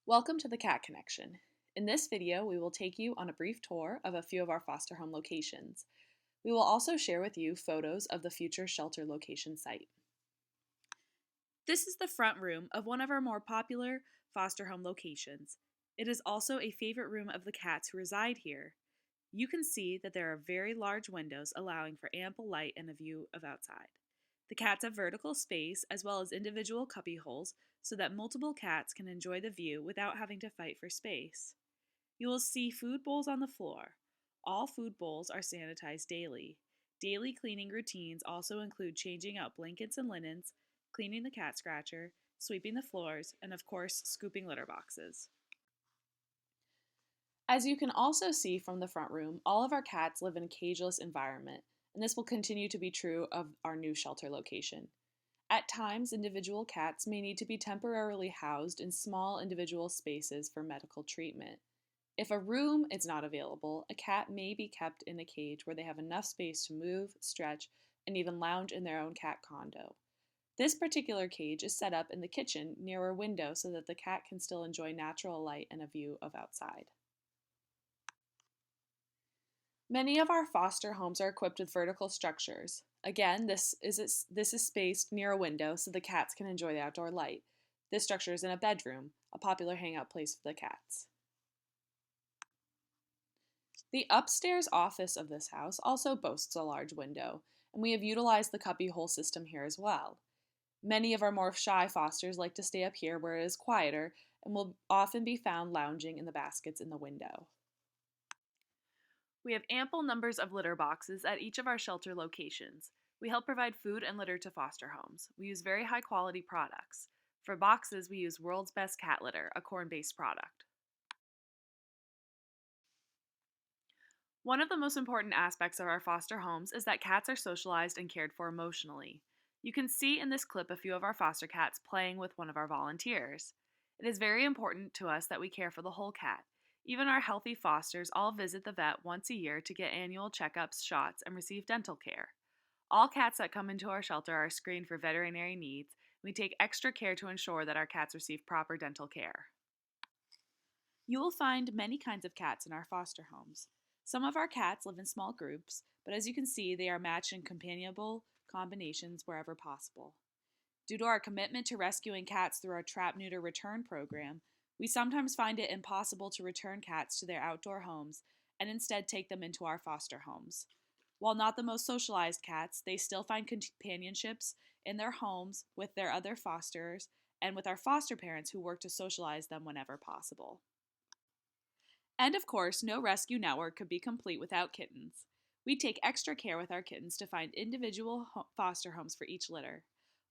Welcome to the Cat Connection. In this video, we will take you on a brief tour of a few of our foster home locations. We will also share with you photos of the future shelter location site. This is the front room of one of our more popular foster home locations. It is also a favorite room of the cats who reside here. You can see that there are very large windows allowing for ample light and a view of outside. The cats have vertical space as well as individual cubby holes so that multiple cats can enjoy the view without having to fight for space. You will see food bowls on the floor. All food bowls are sanitized daily. Daily cleaning routines also include changing out blankets and linens, cleaning the cat scratcher, sweeping the floors, and of course, scooping litter boxes. As you can also see from the front room, all of our cats live in a cageless environment, and this will continue to be true of our new shelter location. At times, individual cats may need to be temporarily housed in small individual spaces for medical treatment. If a room is not available, a cat may be kept in a cage where they have enough space to move, stretch, and even lounge in their own cat condo. This particular cage is set up in the kitchen near a window so that the cat can still enjoy natural light and a view of outside. Many of our foster homes are equipped with vertical structures. Again, this is spaced near a window so the cats can enjoy the outdoor light. This structure is in a bedroom, a popular hangout place for the cats. The upstairs office of this house also boasts a large window, and we have utilized the cubbyhole system here as well. Many of our more shy fosters like to stay up here where it is quieter and will often be found lounging in the baskets in the window. We have ample numbers of litter boxes at each of our shelter locations. We help provide food and litter to foster homes. We use very high quality products. For boxes, we use World's Best Cat Litter, a corn-based product. One of the most important aspects of our foster homes is that cats are socialized and cared for emotionally. You can see in this clip a few of our foster cats playing with one of our volunteers. It is very important to us that we care for the whole cat. Even our healthy fosters all visit the vet once a year to get annual checkups, shots, and receive dental care. All cats that come into our shelter are screened for veterinary needs. We take extra care to ensure that our cats receive proper dental care. You will find many kinds of cats in our foster homes. Some of our cats live in small groups, but as you can see, they are matched in companionable combinations wherever possible. Due to our commitment to rescuing cats through our Trap Neuter Return program, we sometimes find it impossible to return cats to their outdoor homes and instead take them into our foster homes. While not the most socialized cats, they still find companionships in their homes with their other fosters and with our foster parents who work to socialize them whenever possible. And of course, no rescue network could be complete without kittens. We take extra care with our kittens to find individual foster homes for each litter.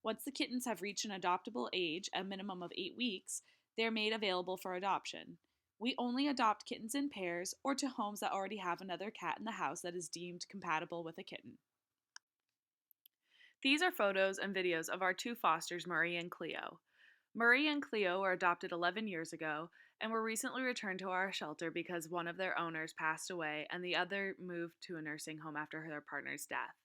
Once the kittens have reached an adoptable age, a minimum of 8 weeks, they are made available for adoption. We only adopt kittens in pairs or to homes that already have another cat in the house that is deemed compatible with a kitten. These are photos and videos of our two fosters, Murray and Cleo. Murray and Cleo were adopted 11 years ago and were recently returned to our shelter because one of their owners passed away and the other moved to a nursing home after their partner's death.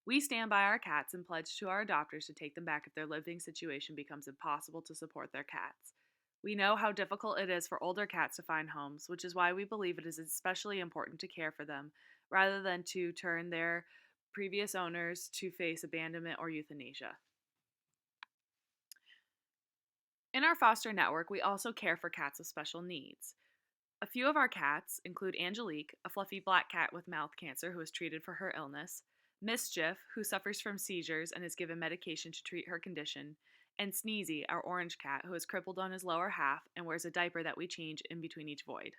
We stand by our cats and pledge to our adopters to take them back if their living situation becomes impossible to support their cats. We know how difficult it is for older cats to find homes, which is why we believe it is especially important to care for them, rather than to turn their previous owners to face abandonment or euthanasia. In our foster network, we also care for cats with special needs. A few of our cats include Angelique, a fluffy black cat with mouth cancer who is treated for her illness, Mischief, who suffers from seizures and is given medication to treat her condition, and Sneezy, our orange cat, who is crippled on his lower half and wears a diaper that we change in between each void.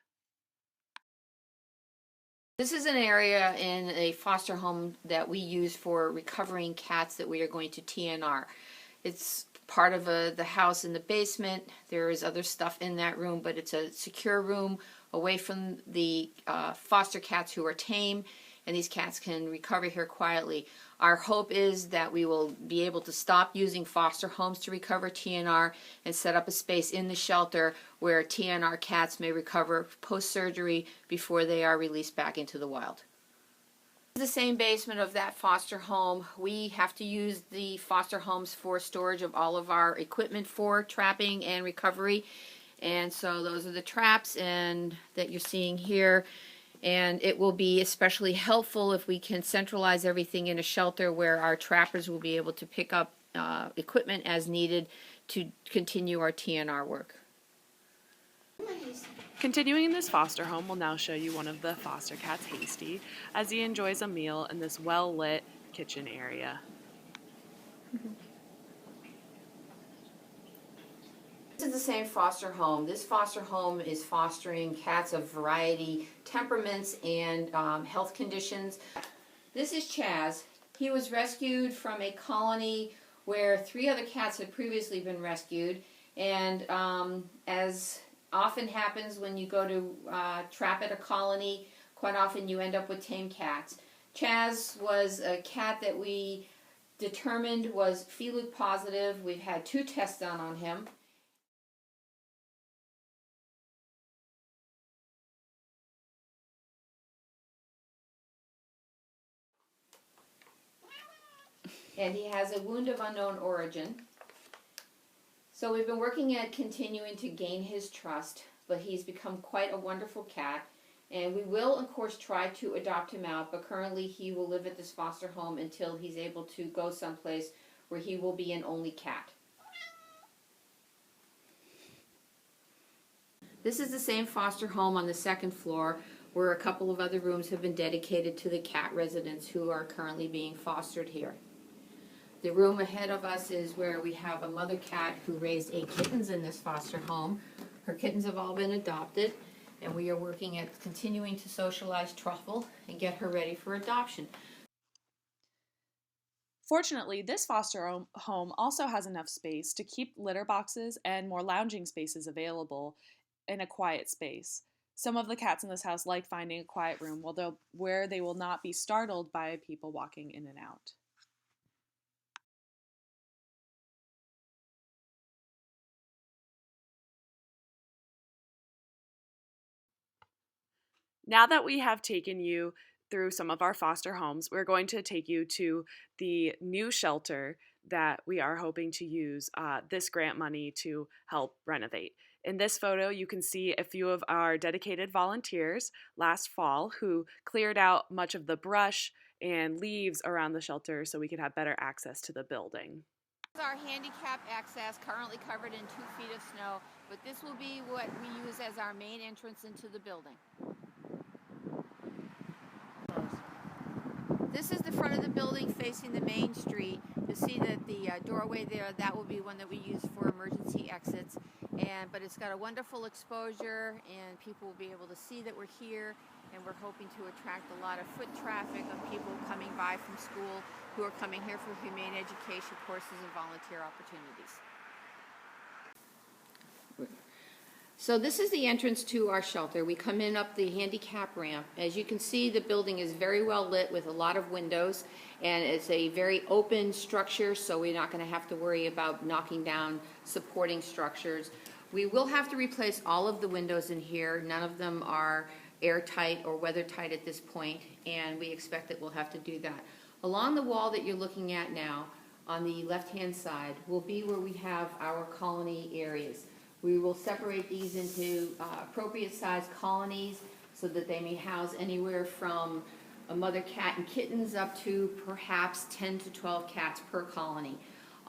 This is an area in a foster home that we use for recovering cats that we are going to TNR. It's part of the house in the basement. There is other stuff in that room, but it's a secure room away from the foster cats who are tame, and these cats can recover here quietly. Our hope is that we will be able to stop using foster homes to recover TNR and set up a space in the shelter where TNR cats may recover post-surgery before they are released back into the wild. The same basement of that foster home. We have to use the foster homes for storage of all of our equipment for trapping and recovery. And so those are the traps and that you're seeing here. And it will be especially helpful if we can centralize everything in a shelter where our trappers will be able to pick up equipment as needed to continue our TNR work. Continuing in this foster home, we'll now show you one of the foster cats, Hasty, as he enjoys a meal in this well-lit kitchen area. This is the same foster home. This foster home is fostering cats of variety, temperaments, and health conditions. This is Chaz. He was rescued from a colony where 3 other cats had previously been rescued, and as often happens when you go to trap at a colony, quite often you end up with tame cats. Chaz was a cat that we determined was FELUC positive. We've had 2 tests done on him. And he has a wound of unknown origin. So we've been working at continuing to gain his trust, but he's become quite a wonderful cat. And we will, of course, try to adopt him out, but currently he will live at this foster home until he's able to go someplace where he will be an only cat. This is the same foster home on the 2nd floor, where a couple of other rooms have been dedicated to the cat residents who are currently being fostered here. The room ahead of us is where we have a mother cat who raised 8 kittens in this foster home. Her kittens have all been adopted, and we are working at continuing to socialize Truffle and get her ready for adoption. Fortunately, this foster home also has enough space to keep litter boxes and more lounging spaces available in a quiet space. Some of the cats in this house like finding a quiet room where they will not be startled by people walking in and out. Now that we have taken you through some of our foster homes, we're going to take you to the new shelter that we are hoping to use this grant money to help renovate. In this photo, you can see a few of our dedicated volunteers last fall who cleared out much of the brush and leaves around the shelter so we could have better access to the building. This is our handicap access, currently covered in 2 feet of snow, but this will be what we use as our main entrance into the building. This is the front of the building facing the main street. You'll see that the doorway there, that will be one that we use for emergency exits. But it's got a wonderful exposure, and people will be able to see that we're here, and we're hoping to attract a lot of foot traffic of people coming by from school who are coming here for humane education courses and volunteer opportunities. So this is the entrance to our shelter. We come in up the handicap ramp. As you can see, the building is very well lit with a lot of windows, and it's a very open structure, so we're not going to have to worry about knocking down supporting structures. We will have to replace all of the windows in here. None of them are airtight or weather-tight at this point, and we expect that we'll have to do that. Along the wall that you're looking at now, on the left-hand side, will be where we have our colony areas. We will separate these into appropriate sized colonies so that they may house anywhere from a mother cat and kittens up to perhaps 10 to 12 cats per colony.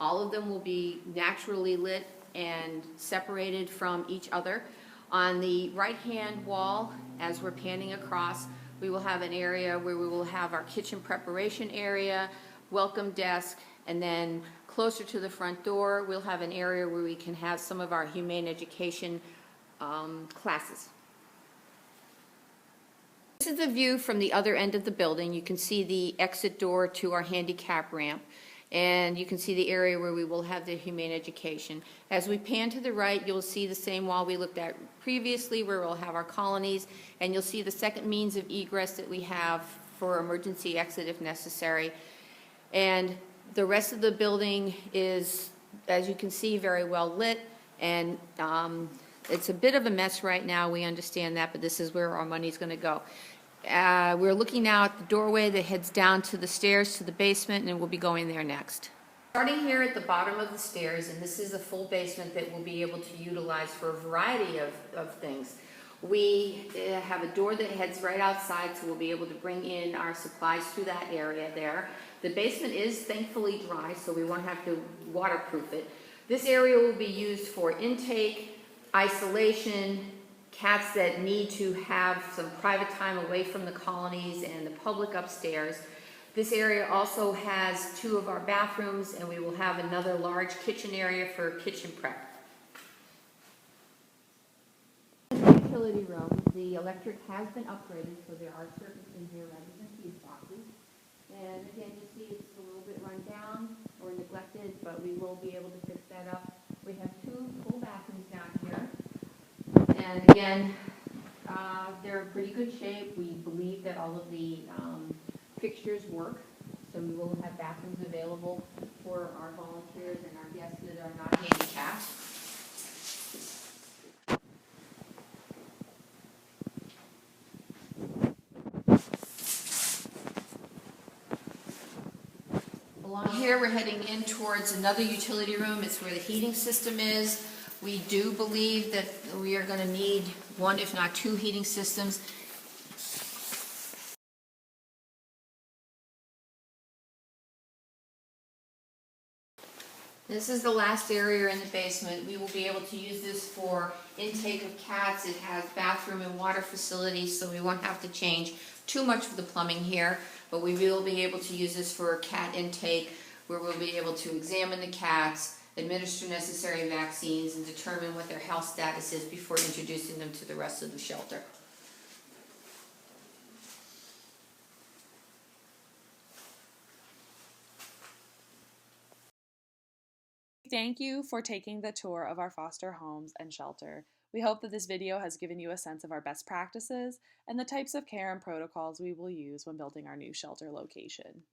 All of them will be naturally lit and separated from each other. On the right-hand wall, as we're panning across, we will have an area where we will have our kitchen preparation area, welcome desk, and then closer to the front door, we'll have an area where we can have some of our humane education classes. This is the view from the other end of the building. You can see the exit door to our handicap ramp, and you can see the area where we will have the humane education. As we pan to the right, you'll see the same wall we looked at previously where we'll have our colonies, and you'll see the second means of egress that we have for emergency exit if necessary. And the rest of the building is, as you can see, very well lit, and it's a bit of a mess right now. We understand that, but this is where our money's going to go. We're looking now at the doorway that heads down to the stairs to the basement, and we'll be going there next. Starting here at the bottom of the stairs, and this is a full basement that we'll be able to utilize for a variety of things. We have a door that heads right outside, so we'll be able to bring in our supplies through that area there. The basement is thankfully dry, so we won't have to waterproof it. This area will be used for intake, isolation, cats that need to have some private time away from the colonies and the public upstairs. This area also has 2 of our bathrooms, and we will have another large kitchen area for kitchen prep. Utility room, the electric has been upgraded, so there are circuits in here rather than fuse boxes. And again, you see it's a little bit run down or neglected, but we will be able to fix that up. We have 2 full bathrooms down here. And again, they're in pretty good shape. We believe that all of the fixtures work, so we will have bathrooms available for our volunteers and our guests that are not handicapped. Along here, we're heading in towards another utility room. It's where the heating system is. We do believe that we are going to need 1, if not 2 heating systems. This is the last area in the basement. We will be able to use this for intake of cats. It has bathroom and water facilities, so we won't have to change too much of the plumbing here, but we will be able to use this for cat intake, where we'll be able to examine the cats, administer necessary vaccines, and determine what their health status is before introducing them to the rest of the shelter. Thank you for taking the tour of our foster homes and shelter. We hope that this video has given you a sense of our best practices and the types of care and protocols we will use when building our new shelter location.